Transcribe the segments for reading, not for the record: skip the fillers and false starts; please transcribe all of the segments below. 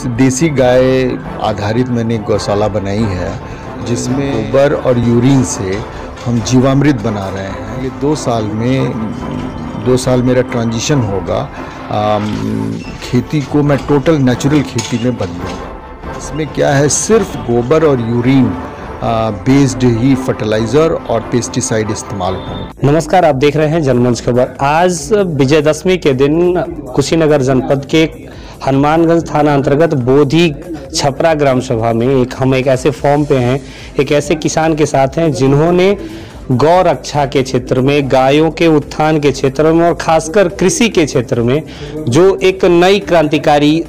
देसी गाय आधारित मैंने एक गौशाला बनाई है, जिसमें गोबर और यूरिन से हम जीवामृत बना रहे हैं। ये 2 साल मेरा ट्रांजिशन होगा। खेती को मैं टोटल नेचुरल खेती में बदलूँगा। इसमें क्या है, सिर्फ गोबर और यूरिन बेस्ड ही फर्टिलाइज़र और पेस्टिसाइड इस्तेमाल होंगे। नमस्कार, आप देख रहे हैं जनमंच खबर। आज विजयदशमी के दिन कुशीनगर जनपद के हनुमानगंज थाना अंतर्गत बोधी छपरा ग्राम सभा में हम एक ऐसे फॉर्म पे हैं, एक ऐसे किसान के साथ हैं जिन्होंने गौ रक्षा के क्षेत्र में, गायों के उत्थान के क्षेत्र में और खासकर कृषि के क्षेत्र में जो एक नई क्रांतिकारी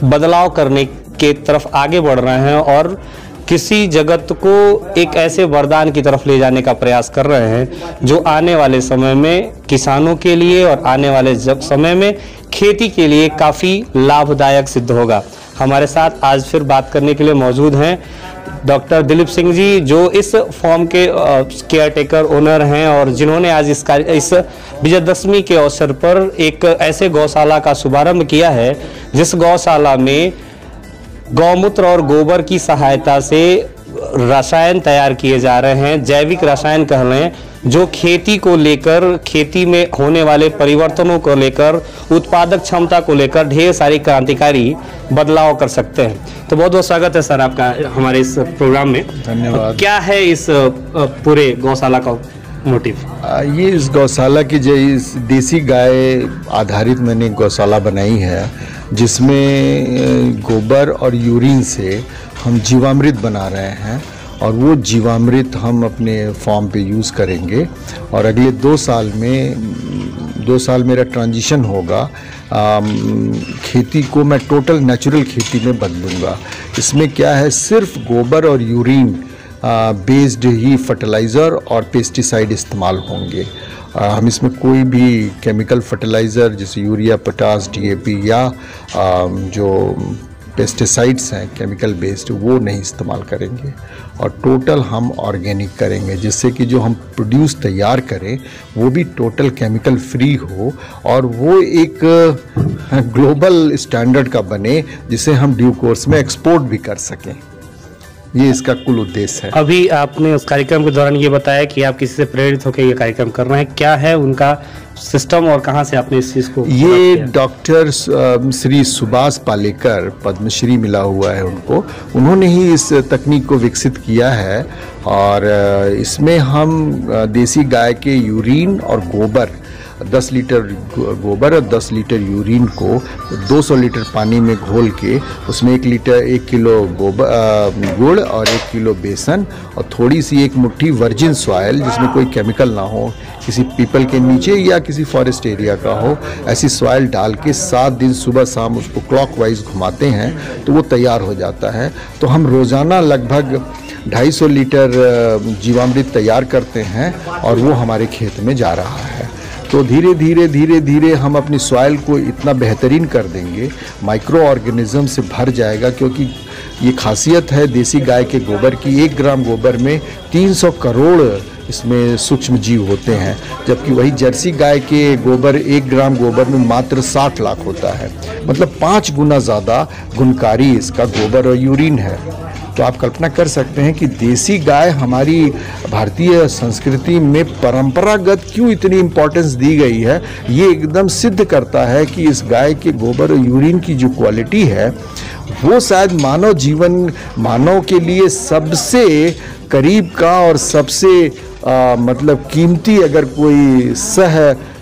बदलाव करने के तरफ आगे बढ़ रहे हैं और किसी जगत को एक ऐसे वरदान की तरफ ले जाने का प्रयास कर रहे हैं जो आने वाले समय में किसानों के लिए और आने वाले समय में खेती के लिए काफ़ी लाभदायक सिद्ध होगा। हमारे साथ आज फिर बात करने के लिए मौजूद हैं डॉक्टर दिलीप सिंह जी, जो इस फॉर्म के केयर टेकर ओनर हैं और जिन्होंने आज इस विजयदशमी के अवसर पर एक ऐसे गौशाला का शुभारंभ किया है जिस गौशाला में गौमूत्र और गोबर की सहायता से रसायन तैयार किए जा रहे हैं, जैविक रसायन कह लें, जो खेती को लेकर, खेती में होने वाले परिवर्तनों को लेकर, उत्पादक क्षमता को लेकर ढेर सारी क्रांतिकारी बदलाव कर सकते हैं। तो बहुत बहुत स्वागत है सर आपका हमारे इस प्रोग्राम में। धन्यवाद। क्या है इस पूरे गौशाला का मोटिव? ये इस गौशाला की जो इस देसी गाय आधारित मैंने एक गौशाला बनाई है, जिसमें गोबर और यूरिन से हम जीवामृत बना रहे हैं और वो जीवामृत हम अपने फार्म पे यूज़ करेंगे। और अगले 2 साल मेरा ट्रांजिशन होगा। खेती को मैं टोटल नेचुरल खेती में बदलूँगा। इसमें क्या है, सिर्फ गोबर और यूरिन बेस्ड ही फर्टिलाइज़र और पेस्टिसाइड इस्तेमाल होंगे। हम इसमें कोई भी केमिकल फर्टिलाइज़र जैसे यूरिया, पोटास, डीएपी या जो पेस्टिसाइड्स हैं केमिकल बेस्ड, वो नहीं इस्तेमाल करेंगे और टोटल हम ऑर्गेनिक करेंगे, जिससे कि जो हम प्रोड्यूस तैयार करें वो भी टोटल केमिकल फ्री हो और वो एक ग्लोबल स्टैंडर्ड का बने, जिसे हम ड्यू कोर्स में एक्सपोर्ट भी कर सकें। ये इसका कुल उद्देश्य है। अभी आपने उस कार्यक्रम के दौरान ये बताया कि आप किसी से प्रेरित होकर ये कार्यक्रम कर रहे हैं, क्या है उनका सिस्टम और कहाँ से आपने इस चीज़ को? ये डॉक्टर श्री सुभाष पालेकर, पद्मश्री मिला हुआ है उनको, उन्होंने ही इस तकनीक को विकसित किया है। और इसमें हम देसी गाय के यूरिन और गोबर, 10 लीटर गोबर और 10 लीटर यूरिन को 200 लीटर पानी में घोल के उसमें 1 किलो गुड़ और 1 किलो बेसन और थोड़ी सी 1 मुट्ठी वर्जिन सॉयल, जिसमें कोई केमिकल ना हो, किसी पीपल के नीचे या किसी फॉरेस्ट एरिया का हो, ऐसी सॉयल डाल के 7 दिन सुबह शाम उसको क्लॉकवाइज घुमाते हैं तो वो तैयार हो जाता है। तो हम रोज़ाना लगभग 250 लीटर जीवामृत तैयार करते हैं और वो हमारे खेत में जा रहा है। तो धीरे धीरे हम अपनी सॉइल को इतना बेहतरीन कर देंगे, माइक्रो ऑर्गेनिज्म से भर जाएगा, क्योंकि ये खासियत है देसी गाय के गोबर की। 1 ग्राम गोबर में 300 करोड़ इसमें सूक्ष्म जीव होते हैं, जबकि वही जर्सी गाय के गोबर 1 ग्राम गोबर में मात्र 60 लाख होता है। मतलब 5 गुना ज़्यादा गुणकारी इसका गोबर और यूरिन है। तो आप कल्पना कर सकते हैं कि देसी गाय हमारी भारतीय संस्कृति में परंपरागत क्यों इतनी इम्पोर्टेंस दी गई है। ये एकदम सिद्ध करता है कि इस गाय के गोबर और यूरिन की जो क्वालिटी है वो शायद मानव के लिए सबसे करीब का और सबसे मतलब कीमती अगर कोई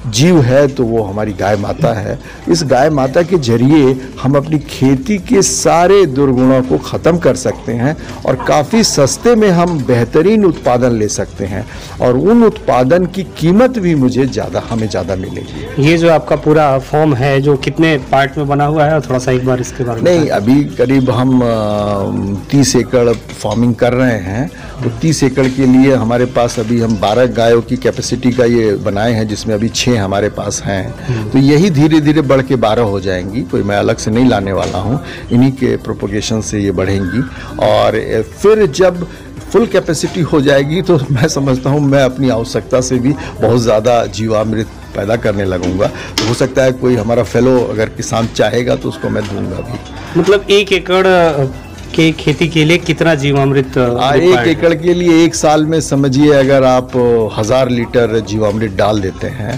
जीव है तो वो हमारी गाय माता है। इस गाय माता के जरिए हम अपनी खेती के सारे दुर्गुणों को ख़त्म कर सकते हैं और काफ़ी सस्ते में हम बेहतरीन उत्पादन ले सकते हैं और उन उत्पादन की कीमत भी हमें ज़्यादा मिलेगी। ये जो आपका पूरा फॉर्म है जो कितने पार्ट में बना हुआ है, और थोड़ा सा एक बार इसके बारे में? नहीं, अभी करीब हम 30 एकड़ फार्मिंग कर रहे हैं। तो 30 एकड़ के लिए हमारे पास अभी हम 12 गायों की कैपेसिटी का ये बनाए हैं, जिसमें अभी 6 हमारे पास हैं। तो यही धीरे धीरे बढ़ के 12 हो जाएंगी, कोई मैं अलग से नहीं लाने वाला हूँ, इन्हीं के प्रोपोगेशन से ये बढ़ेंगी। और फिर जब फुल कैपेसिटी हो जाएगी तो मैं समझता हूँ मैं अपनी आवश्यकता से भी बहुत ज़्यादा जीवामृत पैदा करने लगूंगा। तो हो सकता है कोई हमारा फेलो अगर किसान चाहेगा तो उसको मैं दूंगा भी। मतलब 1 एकड़ के खेती के लिए कितना जीवामृत? 1 एकड़ के लिए 1 साल में समझिए अगर आप 1000 लीटर जीवामृत डाल देते हैं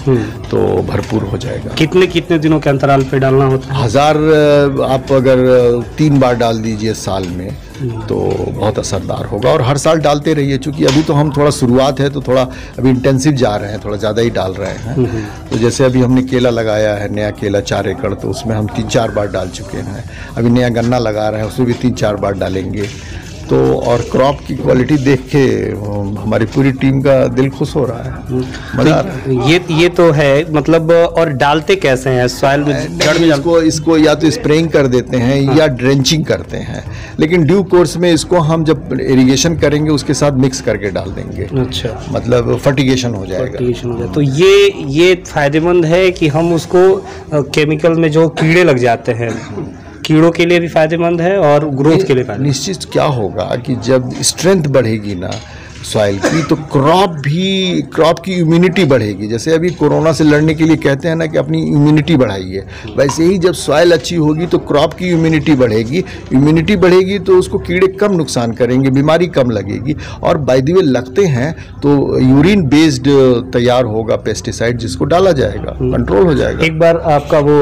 तो भरपूर हो जाएगा। कितने दिनों के अंतराल पे डालना होता है? 1000 आप अगर 3 बार डाल दीजिए साल में तो बहुत असरदार होगा। और हर साल डालते रहिए, क्योंकि अभी तो हम थोड़ा शुरुआत है तो थोड़ा अभी इंटेंसिव जा रहे हैं, थोड़ा ज़्यादा ही डाल रहे हैं। तो जैसे अभी हमने केला लगाया है, नया केला 4 एकड़, तो उसमें हम 3-4 बार डाल चुके हैं। अभी नया गन्ना लगा रहे हैं, उसमें भी 3-4 बार डालेंगे। तो और क्रॉप की क्वालिटी देख के हमारी पूरी टीम का दिल खुश हो रहा है, मजा आ रहा है। ये तो है, मतलब और डालते कैसे हैं? सॉइल में जड़ में इसको या तो स्प्रेइंग कर देते हैं या ड्रेंचिंग करते हैं, लेकिन ड्यू कोर्स में इसको हम जब इरिगेशन करेंगे उसके साथ मिक्स करके डाल देंगे। अच्छा, मतलब फर्टिगेशन हो जाएगा। तो ये फायदेमंद है कि हम उसको केमिकल में जो कीड़े लग जाते हैं, कीड़ों के लिए भी फायदेमंद है और ग्रोथ के लिए फायदेमंद। निश्चित क्या होगा कि जब स्ट्रेंथ बढ़ेगी ना सॉइल की तो क्रॉप की इम्यूनिटी बढ़ेगी। जैसे अभी कोरोना से लड़ने के लिए कहते हैं ना कि अपनी इम्यूनिटी बढ़ाइए, वैसे ही जब सॉइल अच्छी होगी तो क्रॉप की इम्यूनिटी बढ़ेगी तो उसको कीड़े कम नुकसान करेंगे, बीमारी कम लगेगी। और बाय द वे लगते हैं तो यूरिन बेस्ड तैयार होगा पेस्टिसाइड, जिसको डाला जाएगा, कंट्रोल हो जाएगा। एक बार आपका वो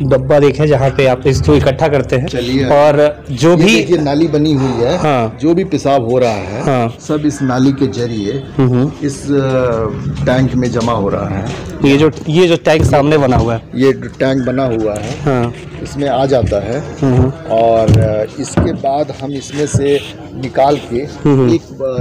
डब्बा देखें जहाँ पे आप इसको इकट्ठा करते हैं। चलिए, और जो भी ये नाली बनी हुई है, हाँ, जो भी पेशाब हो रहा है, हाँ, सब इस नाली के जरिए इस टैंक में जमा हो रहा है। ये जो टैंक सामने बना हुआ है, ये टैंक बना हुआ है, हाँ, इसमें आ जाता है और इसके बाद हम इसमें से निकाल के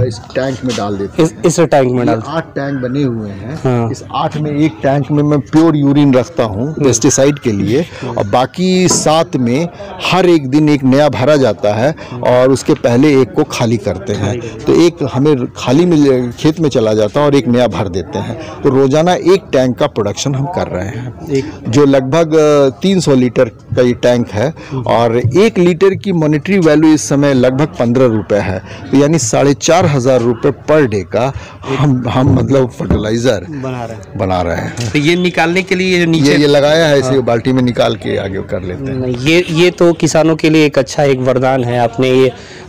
इस टैंक में डाल देते हैं। इस टैंक में डाल 8 टैंक बने हुए हैं, हाँ। इस 8 में एक टैंक में मैं प्योर यूरिन रखता हूँ पेस्टिसाइड के लिए, और बाकी 7 में हर एक दिन एक नया भरा जाता है और उसके पहले एक को खाली करते हैं। तो एक हमें खाली में खेत में चला जाता है और एक नया भर देते हैं। तो रोजाना एक टैंक का प्रोडक्शन हम कर रहे हैं, जो लगभग 300 लीटर का ये टैंक है। और 1 लीटर की मॉनेटरी वैल्यू इस समय लगभग 15 रुपए है, तो यानी 4,500 रुपये पर डे का हम मतलब फर्टिलाइजर बना रहे हैं। तो ये निकालने के लिए नीचे ये लगाया है, इसे बाल्टी में निकाल के आगे कर लेते हैं। ये तो किसानों के लिए एक अच्छा एक वरदान है। आपने ये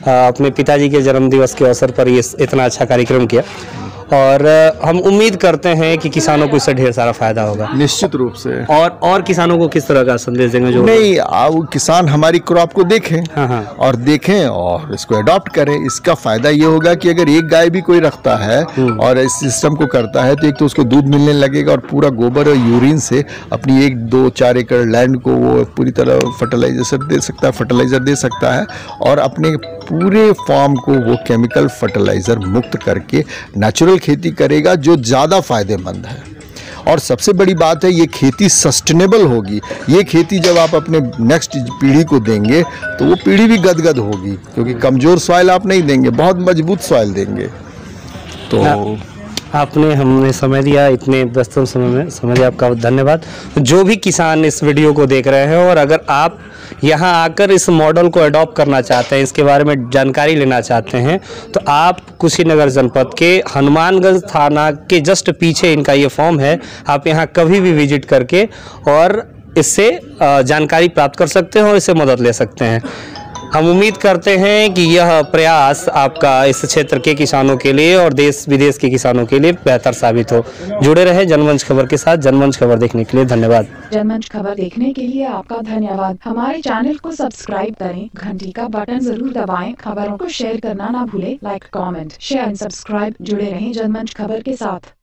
अपने पिताजी के जन्मदिवस के अवसर पर ये इतना अच्छा कार्यक्रम किया, और हम उम्मीद करते हैं कि किसानों को इससे ढेर सारा फायदा होगा। निश्चित रूप से। और किसानों को किस तरह का संदेश देंगे? जो नहीं, किसान हमारी क्रॉप को देखें, हाँ, और देखें और इसको अडॉप्ट करें। इसका फायदा ये होगा कि अगर एक गाय भी कोई रखता है और इस सिस्टम को करता है तो एक तो उसको दूध मिलने लगेगा और पूरा गोबर और यूरिन से अपनी 1-2-4 एकड़ लैंड को वो पूरी तरह फर्टिलाइजर दे सकता है, और अपने पूरे फार्म को वो केमिकल फर्टिलाइजर मुक्त करके नेचुरल खेती करेगा, जो ज़्यादा फायदेमंद है। और सबसे बड़ी बात है, ये खेती सस्टेनेबल होगी। ये खेती जब आप अपने नेक्स्ट पीढ़ी को देंगे तो वो पीढ़ी भी गदगद होगी, क्योंकि कमज़ोर सॉइल आप नहीं देंगे, बहुत मजबूत सॉइल देंगे। तो हमने समय दिया, इतने व्यस्त समय में समय दिया, आपका धन्यवाद। जो भी किसान इस वीडियो को देख रहे हैं और अगर आप यहाँ आकर इस मॉडल को अडॉप्ट करना चाहते हैं, इसके बारे में जानकारी लेना चाहते हैं, तो आप कुशीनगर जनपद के हनुमानगंज थाना के जस्ट पीछे इनका ये फॉर्म है। आप यहाँ कभी भी विजिट करके और इससे जानकारी प्राप्त कर सकते हैं और इससे मदद ले सकते हैं। हम उम्मीद करते हैं कि यह प्रयास आपका इस क्षेत्र के किसानों के लिए और देश विदेश के किसानों के लिए बेहतर साबित हो। जुड़े रहे जनमंच खबर के साथ। जनमंच खबर देखने के लिए धन्यवाद। जनमंच खबर देखने के लिए आपका धन्यवाद। हमारे चैनल को सब्सक्राइब करें, घंटी का बटन जरूर दबाएं, खबरों को शेयर करना ना भूलें। Like, comment, share and subscribe. जुड़े रहें जनमंच खबर के साथ।